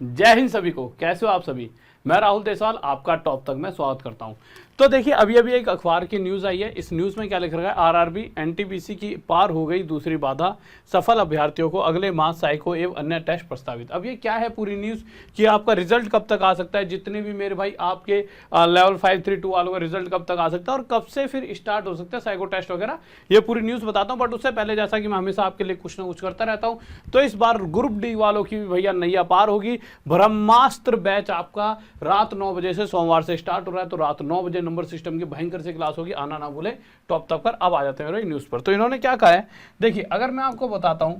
जय हिंद सभी को। कैसे हो आप सभी? मैं राहुल देसवाल आपका टॉप तक में स्वागत करता हूं। तो देखिए अभी एक अखबार की न्यूज़ आई है। इस न्यूज़ में क्या लिख रहा है, आरआरबी एनटीपीसी की पार हो गई दूसरी बाधा, सफल अभ्यर्थियों को अगले माह साइको एवं अन्य टेस्ट प्रस्तावित। अब ये क्या है पूरी न्यूज़ कि आपका रिजल्ट कब तक आ सकता है, जितने भी मेरे भाई आपके लेवल 532 वालों का रिजल्ट कब तक आ सकता है और कब से फिर स्टार्ट हो सकता है साइको टेस्ट वगैरह, ये पूरी न्यूज़ बताता हूँ। बट उससे पहले जैसा कि मैं हमेशा आपके लिए कुछ ना कुछ करता रहता हूँ, तो इस बार ग्रुप डी वालों की भी भैया नैया पार होगी। ब्रह्मास्त्र बैच आपका रात 9 बजे से सोमवार से स्टार्ट हो रहा है, तो रात 9 बजे नंबर सिस्टम की भयंकर से क्लास होगी, आना ना भूले टॉप तक पर। अब आ जाते हैं न्यूज़ पर। तो इन्होंने क्या कहा है, देखिए अगर मैं आपको बताता हूं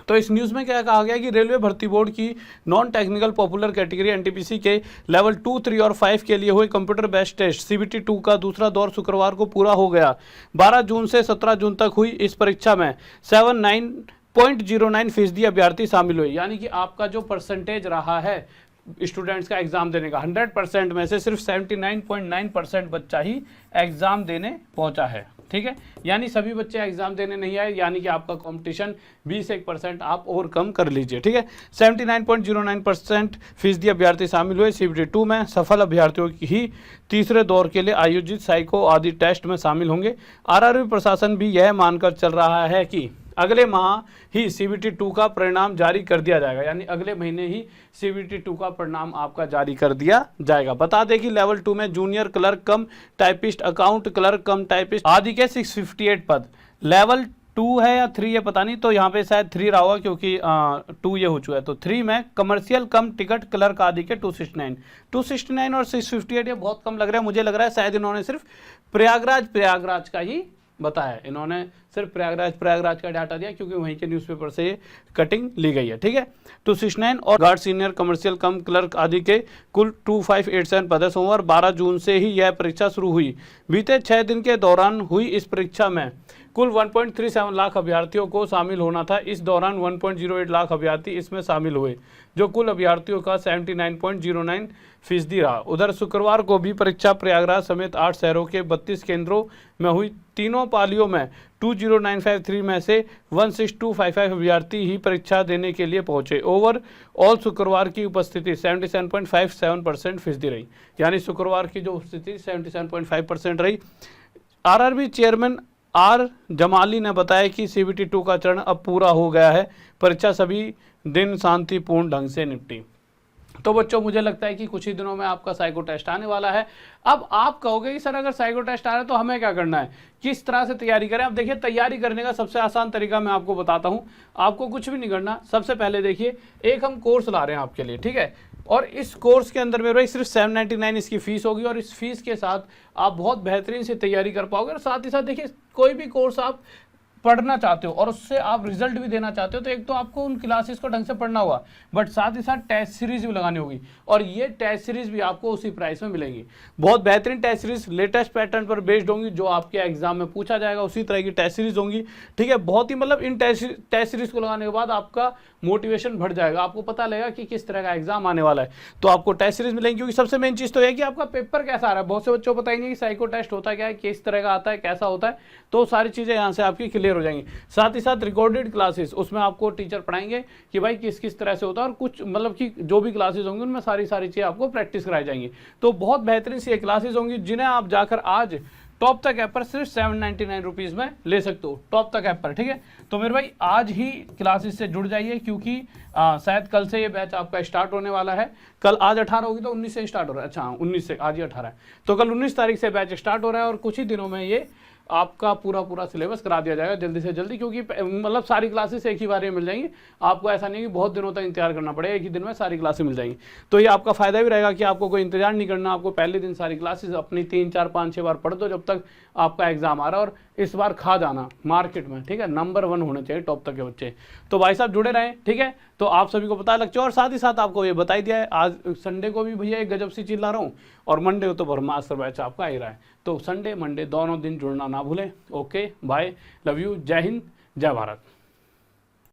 तो इस न्यूज़ में क्या कहा गया कि रेलवे भर्ती बोर्ड की non technical popular category NTPC के लेवल 2, 3 और 5 के लिए हुए कंप्यूटर बेस्ड टेस्ट सीबीटी 2 का दूसरा दौर शुक्रवार को पूरा हो गया। 12 जून से 17 जून तक हुई इस परीक्षा में 79.09% अभ्यर्थी शामिल हुए। यानी कि आपका जो परसेंटेज रहा है स्टूडेंट्स का एग्जाम देने का, 100% में से सिर्फ 79.9% बच्चा ही एग्जाम देने पहुंचा है। ठीक है, यानी सभी बच्चे एग्जाम देने नहीं आए, यानी कि आपका कंपटीशन 21% आप और कम कर लीजिए। ठीक है, 79.09% फीसदी अभ्यर्थी शामिल हुए सीबीटी 2 में। सफल अभ्यर्थियों की ही तीसरे दौर के लिए आयोजित साइको आदि टेस्ट में शामिल होंगे। आरआरबी प्रशासन भी यह मानकर चल रहा है कि अगले माह ही सीबीटी 2 का परिणाम जारी कर दिया जाएगा, यानी अगले महीने ही सीबीटी 2 का परिणाम आपका जारी कर दिया जाएगा। बता दें कि लेवल 2 में जूनियर क्लर्क कम टाइपिस्ट, अकाउंट क्लर्क कम टाइपिस्ट आदि के 658 पद। लेवल 2 है या 3 है पता नहीं, तो यहाँ पे शायद 3 रहा होगा क्योंकि 2 ये हो चुका है। तो 3 में कमर्शियल कम टिकट क्लर्क आदि के 269 और 658 ये बहुत कम लग रहा है। मुझे लग रहा है शायद इन्होंने सिर्फ प्रयागराज का ही बताया, इन्होंने सिर्फ प्रयागराज का डाटा दिया क्योंकि वहीं के न्यूज़पेपर से ये कटिंग ली गई है। ठीक है, 269 और गार्ड सीनियर कमर्शियल कम क्लर्क आदि के कुल 2587 पद है। सोमवार 12 जून से ही यह परीक्षा शुरू हुई। बीते 6 दिन के दौरान हुई इस परीक्षा में कुल 1.37 लाख अभ्यर्थियों को शामिल होना था। इस दौरान 1.08 लाख अभ्यर्थी इसमें शामिल हुए, जो कुल अभ्यर्थियों का 79.09% रहा। उधर शुक्रवार को भी परीक्षा प्रयागराज समेत 8 शहरों के 32 केंद्रों में हुई। तीनों पालियों में 20953 में से 16255 अभ्यर्थी ही परीक्षा देने के लिए पहुंचे। ओवरऑल शुक्रवार की उपस्थिति 77.57% रही, यानी शुक्रवार की जो उपस्थिति 77.5% रही। आरआरबी चेयरमैन आर जमाली ने बताया कि सीबीटी 2 का चरण अब पूरा हो गया है। परीक्षा सभी दिन शांतिपूर्ण ढंग से निपटी। तो बच्चों मुझे लगता है कि कुछ ही दिनों में आपका साइको टेस्ट आने वाला है। अब आप कहोगे कि सर अगर साइको टेस्ट आ रहा है तो हमें क्या करना है, किस तरह से तैयारी करें? अब देखिए तैयारी करने का सबसे आसान तरीका मैं आपको बताता हूं। आपको कुछ भी नहीं करना। सबसे पहले देखिए एक हम कोर्स ला रहे हैं आपके लिए, ठीक है, और इस कोर्स के अंदर में भाई सिर्फ 799 इसकी फीस होगी और इस फीस के साथ आप बहुत बेहतरीन से तैयारी कर पाओगे। और साथ ही साथ देखिए कोई भी कोर्स आप पढ़ना चाहते हो और उससे आप रिजल्ट भी देना चाहते हो, तो एक तो आपको उन क्लासेस को ढंग से पढ़ना होगा, बट साथ ही साथ टेस्ट सीरीज भी लगानी होगी। और ये टेस्ट सीरीज भी आपको उसी प्राइस में मिलेगी। बहुत बेहतरीन टेस्ट सीरीज लेटेस्ट पैटर्न पर बेस्ड होंगी, जो आपके एग्जाम में पूछा जाएगा उसी तरह की टेस्ट सीरीज होंगी। ठीक है, बहुत ही मतलब इन टेस्ट सीरीज को लगाने के बाद आपका मोटिवेशन बढ़ जाएगा, आपको पता लगेगा कि किस तरह का एग्जाम आने वाला है। तो आपको टेस्ट सीरीज मिलेंगी, क्योंकि सबसे मेन चीज तो है कि आपका पेपर कैसा आ रहा है। बहुत से बच्चों को पता ही नहीं कि साइको टेस्ट होता क्या है, किस तरह का आता है, कैसा होता है, तो सारी चीजें यहाँ से आपकी क्लियर हो जाएंगी। साथ ही साथ रिकॉर्डेड क्लासेस, उसमें आपको टीचर पढ़ाएंगे कि भाई किस किस तरह से होता है, और कुछ मतलब कि जो भी क्लासेस होंगी उनमें सारी चीजें आपको प्रैक्टिस कराई जाएंगी। तो बहुत बेहतरीन सी क्लासेस होंगी जिन्हें आप जाकर आज टॉप तक ऐप पर सिर्फ 799 रुपीज में ले सकते हो, टॉप तक ऐप पर। ठीक है, तो मेरे भाई आज ही क्लासेस से जुड़ जाइए, क्योंकि शायद कल से ये बैच आपका स्टार्ट होने वाला है। कल आज 18 होगी तो 19 से स्टार्ट हो रहा है। अच्छा 19 से, आज ही 18 है, तो कल 19 तारीख से बैच स्टार्ट हो रहा है और कुछ ही दिनों में ये आपका पूरा सिलेबस करा दिया जाएगा जल्दी से जल्दी, क्योंकि मतलब सारी क्लासेस एक ही बार में मिल जाएंगी आपको। ऐसा नहीं कि बहुत दिनों तक इंतजार करना पड़ेगा, एक ही दिन में सारी क्लासेस मिल जाएंगी। तो ये आपका फायदा भी रहेगा कि आपको कोई इंतजार नहीं करना। आपको पहले दिन सारी क्लासेस अपनी 3, 4, 5, 6 बार पढ़ दो जब तक आपका एग्जाम आ रहा है, और इस बार खा जाना मार्केट में। ठीक है, नंबर 1 होने चाहिए टॉप तक के बच्चे। तो भाई साहब जुड़े रहें, ठीक है। तो आप सभी को पता लग चुका, और साथ ही साथ आपको ये बता दिया है आज संडे को भी भैया एक गजब सी चीज ला रहा हूँ, और मंडे को तो ब्रह्मास्त्र बैच आपका आ ही रहा है। तो संडे मंडे दोनों दिन जुड़ना ना भूलें। ओके बाय, लव यू, जय हिंद, जय भारत।